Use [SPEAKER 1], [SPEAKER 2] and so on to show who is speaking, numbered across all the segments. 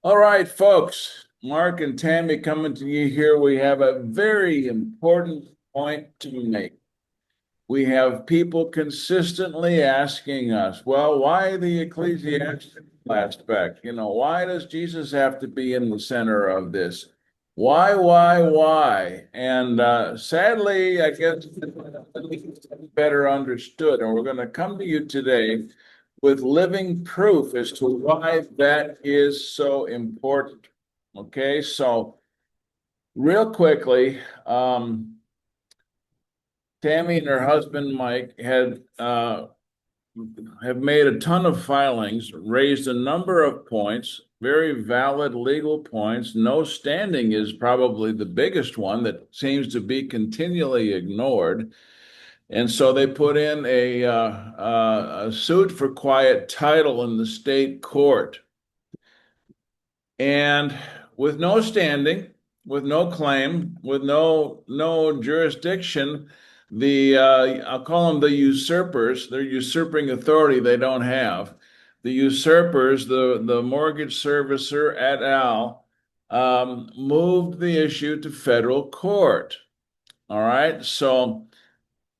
[SPEAKER 1] All right, folks. Mark and Tammy coming to you here. We have a very important point to make. We have people consistently asking us, well, why the ecclesiastical aspect? Why does Jesus have to be in the center of this? Why? And sadly, I guess it's better understood. And we're going to come to you today with living proof as to why that is so important. Okay, so real quickly, Tammy and her husband Mike have made a ton of filings, raised a number of points, very valid legal points. No standing is probably the biggest one that seems to be continually ignored. And so they put in a suit for quiet title in the state court. And with no standing, with no claim, with no jurisdiction, the I'll call them the usurpers. They're usurping authority they don't have. The usurpers, the mortgage servicer et al., moved the issue to federal court. All right, so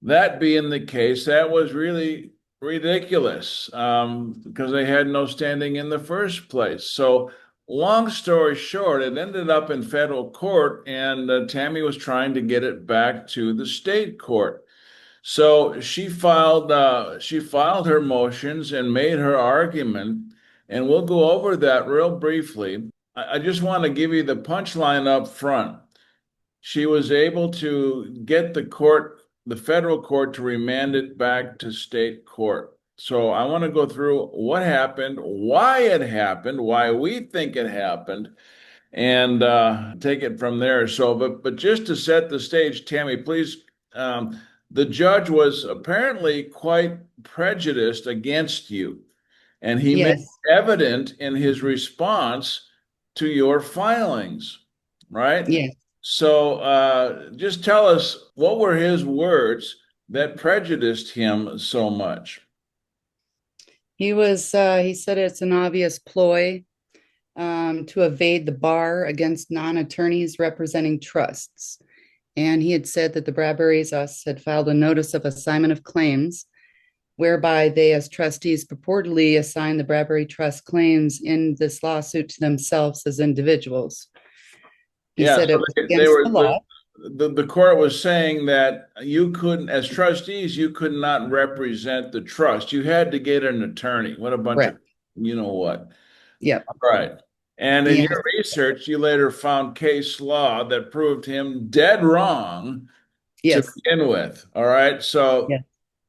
[SPEAKER 1] that being the case, that was really ridiculous because they had no standing in the first place. So, long story short, it ended up in federal court, and Tammy was trying to get it back to the state court. So she filed her motions and made her argument, and we'll go over that real briefly. I just want to give you the punchline up front. She was able to get the federal court to remand it back to state court. So I want to go through what happened, why it happened, why we think it happened, and take it from there. So, but just to set the stage, Tammy, please. The judge was apparently quite prejudiced against you, and he made
[SPEAKER 2] Yes,
[SPEAKER 1] evident in his response to your filings, right?
[SPEAKER 2] yes.
[SPEAKER 1] So just tell us what were his words that prejudiced him so much?
[SPEAKER 2] He said it's an obvious ploy to evade the bar against non-attorneys representing trusts. And he had said that the Bradburys Us had filed a notice of assignment of claims, whereby they, as trustees, purportedly assigned the Bradbury Trust claims in this lawsuit to themselves as individuals. He
[SPEAKER 1] Yeah,
[SPEAKER 2] said
[SPEAKER 1] so
[SPEAKER 2] it was
[SPEAKER 1] they
[SPEAKER 2] against
[SPEAKER 1] were
[SPEAKER 2] the law.
[SPEAKER 1] the court was saying that you couldn't, as trustees, you could not represent the trust. You had to get an attorney. What a bunch of
[SPEAKER 2] Correct.
[SPEAKER 1] you know what.
[SPEAKER 2] Yep.
[SPEAKER 1] All right. And in
[SPEAKER 2] Yes.
[SPEAKER 1] your research, you later found case law that proved him dead wrong to
[SPEAKER 2] Yes.
[SPEAKER 1] begin with. All right. So
[SPEAKER 2] Yes.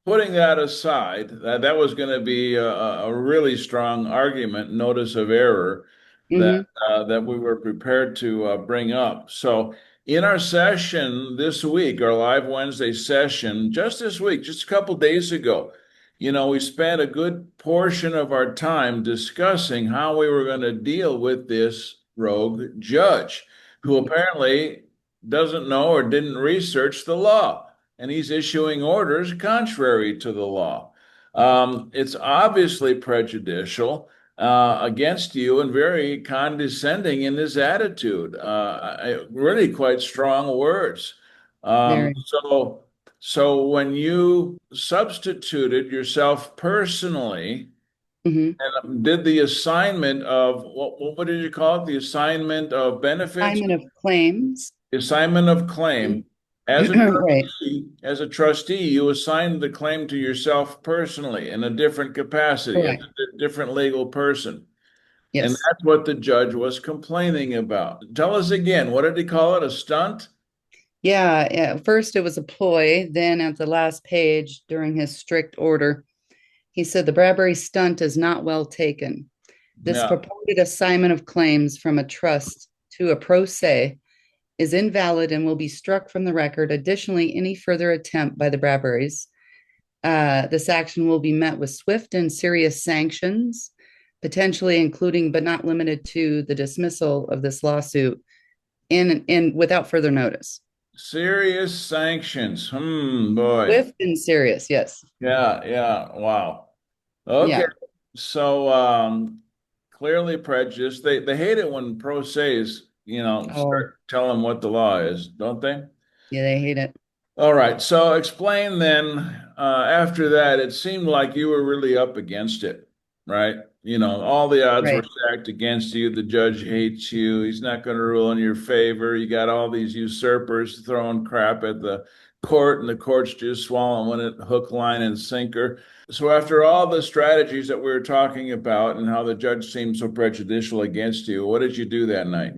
[SPEAKER 1] putting that aside, that was going to be a really strong argument, notice of error that
[SPEAKER 2] Mm-hmm.
[SPEAKER 1] that we were prepared to bring up. So in our session this week, our live Wednesday session, just this week, just a couple days ago, we spent a good portion of our time discussing how we were going to deal with this rogue judge who apparently doesn't know or didn't research the law, and he's issuing orders contrary to the law. It's obviously prejudicial against you and very condescending in his attitude. Really quite strong words. Um,
[SPEAKER 2] Very.
[SPEAKER 1] so, so when you substituted yourself personally
[SPEAKER 2] Mm-hmm.
[SPEAKER 1] and did the assignment of what did you call it? The assignment of benefits,
[SPEAKER 2] Assignment of claims.
[SPEAKER 1] the assignment of claim.
[SPEAKER 2] Right.
[SPEAKER 1] As a trustee, you assigned the claim to yourself personally in a different capacity, as
[SPEAKER 2] Correct.
[SPEAKER 1] a different legal person. And
[SPEAKER 2] Yes.
[SPEAKER 1] that's what the judge was complaining about. Tell us again, what did he call it? A stunt?
[SPEAKER 2] Yeah. At first, it was a ploy. Then, at the last page, during his strict order, he said the Bradbury stunt is not well taken. This
[SPEAKER 1] Yeah.
[SPEAKER 2] purported assignment of claims from a trust to a pro se is invalid and will be struck from the record. Additionally, any further attempt by the Bradburys, this action will be met with swift and serious sanctions, potentially including but not limited to the dismissal of this lawsuit in without further notice.
[SPEAKER 1] Serious sanctions. Boy.
[SPEAKER 2] Swift and serious, yes.
[SPEAKER 1] Yeah, yeah. Wow. Okay.
[SPEAKER 2] Yeah.
[SPEAKER 1] So clearly prejudiced. They hate it when pro se's,
[SPEAKER 2] Oh,
[SPEAKER 1] start telling them what the law is, don't they?
[SPEAKER 2] yeah, they hate it.
[SPEAKER 1] All right. So explain then, after that, it seemed like you were really up against it, right? All the odds were
[SPEAKER 2] Right.
[SPEAKER 1] stacked against you. The judge hates you. He's not going to rule in your favor. You got all these usurpers throwing crap at the court, and the court's just swallowing it hook, line, and sinker. So after all the strategies that we were talking about and how the judge seemed so prejudicial against you, what did you do that night?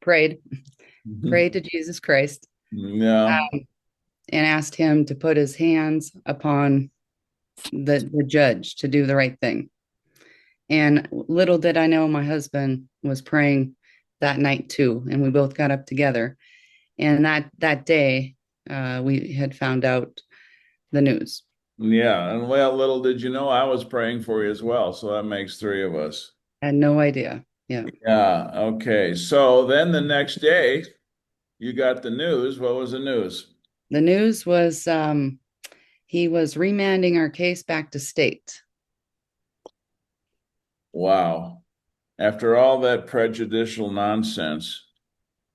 [SPEAKER 2] Prayed, prayed to Jesus Christ,
[SPEAKER 1] Yeah.
[SPEAKER 2] and asked him to put his hands upon the judge to do the right thing. And little did I know my husband was praying that night too, and we both got up together. And that day, we had found out the news.
[SPEAKER 1] Yeah, and well, little did you know I was praying for you as well, so that makes three of us.
[SPEAKER 2] I had no idea. Yeah.
[SPEAKER 1] Yeah, okay. So then the next day, you got the news. What was the news?
[SPEAKER 2] The news was he was remanding our case back to state.
[SPEAKER 1] Wow. After all that prejudicial nonsense,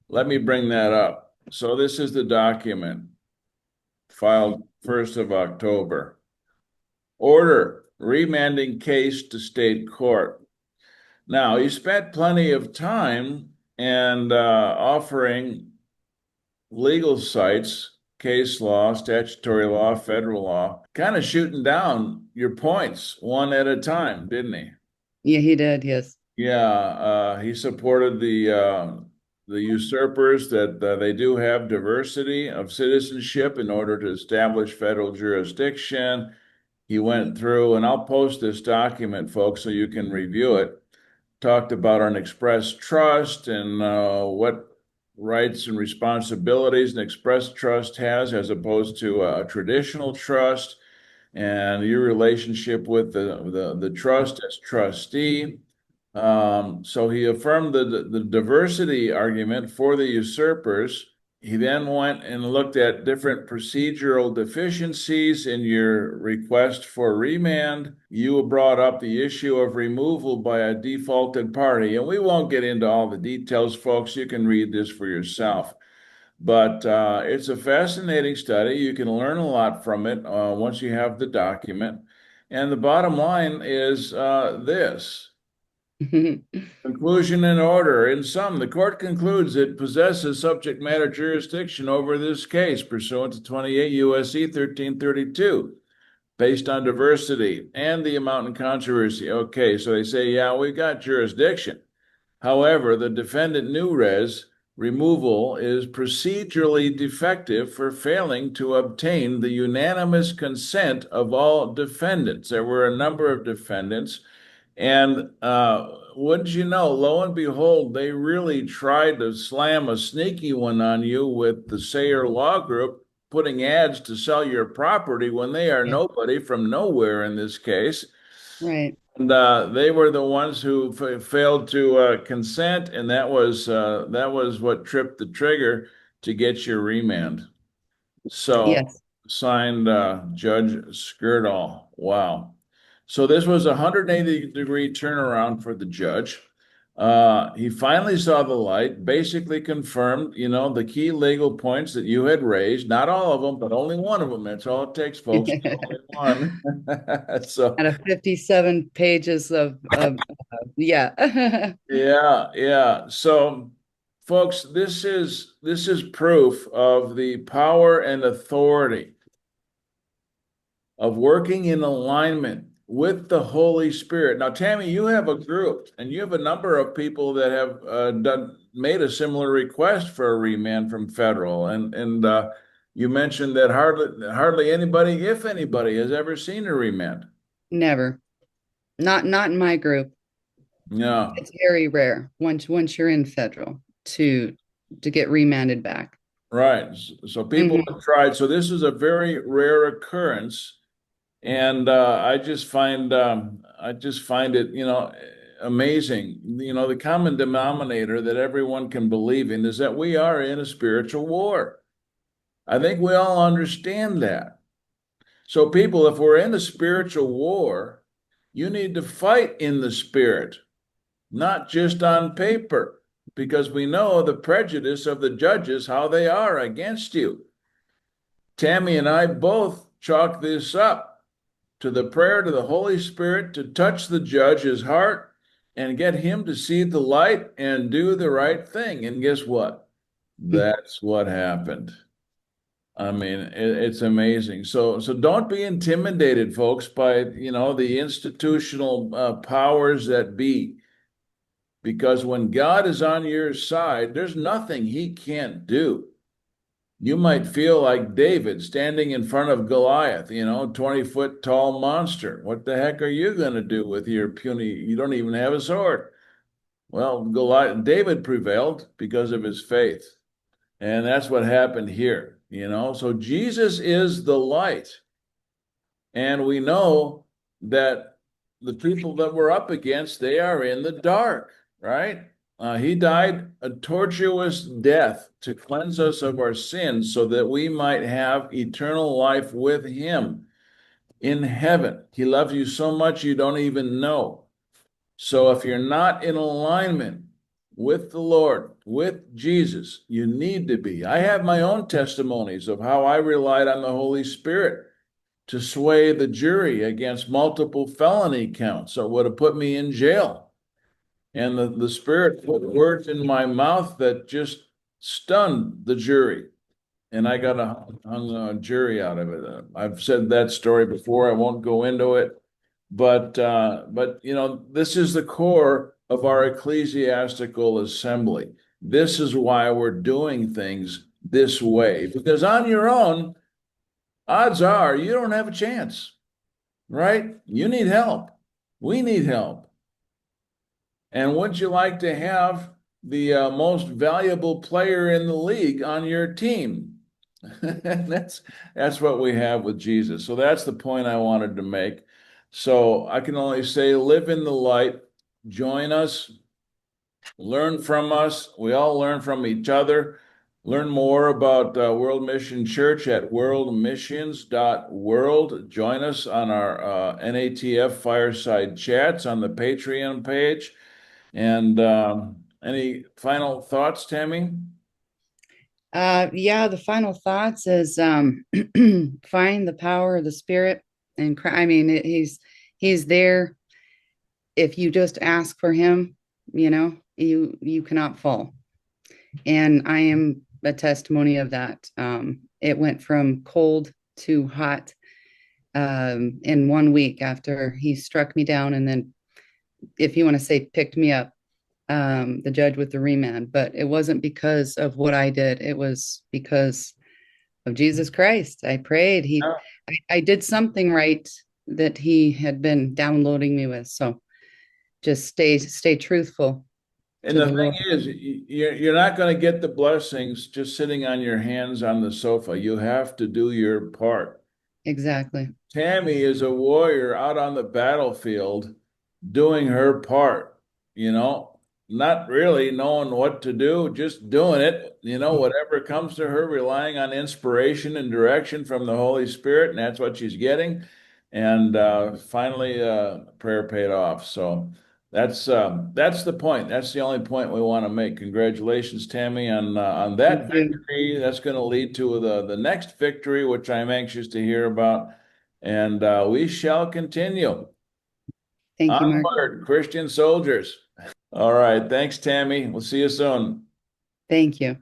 [SPEAKER 1] let me bring that up. So this is the document filed 1st of October. Order remanding case to state court. Now, you spent plenty of time and offering legal sites, case law, statutory law, federal law, kind of shooting down your points one at a time, didn't he?
[SPEAKER 2] Yeah, he did. Yes.
[SPEAKER 1] Yeah, he supported the usurpers that they do have diversity of citizenship in order to establish federal jurisdiction. He went through, and I'll post this document, folks, so you can review it. Talked about an express trust and what rights and responsibilities an express trust has as opposed to a traditional trust, and your relationship with the trust as trustee. So he affirmed the diversity argument for the usurpers. He then went and looked at different procedural deficiencies in your request for remand. You brought up the issue of removal by a defaulted party, and we won't get into all the details, folks. You can read this for yourself. But it's a fascinating study. You can learn a lot from it once you have the document. And the bottom line is this. Conclusion and order. In sum, the court concludes it possesses subject matter jurisdiction over this case pursuant to 28 U.S.C. 1332, based on diversity and the amount in controversy. Okay, so they say, yeah, we've got jurisdiction. However, the defendant new res removal is procedurally defective for failing to obtain the unanimous consent of all defendants. There were a number of defendants. And wouldn't you know, lo and behold, they really tried to slam a sneaky one on you with the Sayer Law Group putting ads to sell your property when they are
[SPEAKER 2] Yeah.
[SPEAKER 1] nobody from nowhere in this case.
[SPEAKER 2] Right.
[SPEAKER 1] And they were the ones who failed to consent, and that was what tripped the trigger to get your remand. So
[SPEAKER 2] Yes.
[SPEAKER 1] signed Judge Skirdall. Wow. So this was a 180-degree turnaround for the judge. He finally saw the light, basically confirmed, the key legal points that you had raised. Not all of them, but only one of them. That's all it takes, folks. Only one. So
[SPEAKER 2] Out of 57 pages of yeah.
[SPEAKER 1] yeah, yeah. So folks, this is proof of the power and authority of working in alignment with the Holy Spirit. Now, Tammy, you have a group and you have a number of people that have made a similar request for a remand from federal, and you mentioned that hardly anybody, if anybody, has ever seen a remand.
[SPEAKER 2] Never. Not in my group.
[SPEAKER 1] Yeah,
[SPEAKER 2] It's very rare once you're in federal to get remanded back.
[SPEAKER 1] right. So people
[SPEAKER 2] Hmm.
[SPEAKER 1] have tried. So this is a very rare occurrence. And I just find it, amazing. The common denominator that everyone can believe in is that we are in a spiritual war. I think we all understand that. So, people, if we're in a spiritual war, you need to fight in the spirit. not just on paper, because we know the prejudice of the judges, how they are against you. Tammy and I both chalk this up to the prayer to the Holy Spirit to touch the judge's heart and get him to see the light and do the right thing. And guess what? That's what happened. I mean, it's amazing. So don't be intimidated, folks, by the institutional powers that be, because when God is on your side, there's nothing He can't do. You might feel like David standing in front of Goliath, 20-foot tall monster. What the heck are you going to do with your puny? You don't even have a sword. Well, David prevailed because of his faith. And that's what happened here. So Jesus is the light. And we know that the people that we're up against, they are in the dark, right? He died a tortuous death to cleanse us of our sins so that we might have eternal life with him in heaven. He loves you so much you don't even know. So if you're not in alignment with the Lord, with Jesus, you need to be. I have my own testimonies of how I relied on the Holy Spirit to sway the jury against multiple felony counts that would have put me in jail. And the Spirit put words in my mouth that just stunned the jury. And I got a jury out of it. I've said that story before. I won't go into it. But this is the core of our ecclesiastical assembly. This is why we're doing things this way, because on your own, odds are you don't have a chance, right? You need help. We need help. And would you like to have the most valuable player in the league on your team? That's what we have with Jesus. So that's the point I wanted to make. So I can only say, live in the light, join us, learn from us. We all learn from each other. Learn more about World Mission Church at worldmissions.world. Join us on our NATF Fireside Chats on the Patreon page. And any final thoughts, Tammy?
[SPEAKER 2] Yeah, the final thoughts is find the power of the Spirit and I mean, he's there if you just ask for him, you cannot fall. And I am a testimony of that. It went from cold to hot in 1 week after he struck me down, and then, if you want to say, picked me up, the judge with the remand. But it wasn't because of what I did. It was because of Jesus Christ. I prayed. I did something right that he had been downloading me with. So just stay truthful
[SPEAKER 1] And
[SPEAKER 2] to
[SPEAKER 1] the
[SPEAKER 2] the
[SPEAKER 1] thing
[SPEAKER 2] Lord.
[SPEAKER 1] is, you're not going to get the blessings just sitting on your hands on the sofa. You have to do your part.
[SPEAKER 2] Exactly.
[SPEAKER 1] Tammy is a warrior out on the battlefield doing her part, not really knowing what to do, just doing it, whatever comes to her, relying on inspiration and direction from the Holy Spirit, and that's what she's getting. And finally, prayer paid off. So that's the point. That's the only point we want to make. Congratulations, Tammy, on that
[SPEAKER 2] Thank you.
[SPEAKER 1] victory. That's going to lead to the next victory, which I'm anxious to hear about. And we shall continue.
[SPEAKER 2] Thank you, Mark.
[SPEAKER 1] Onward, Christian soldiers. All right. Thanks, Tammy. We'll see you soon.
[SPEAKER 2] Thank you.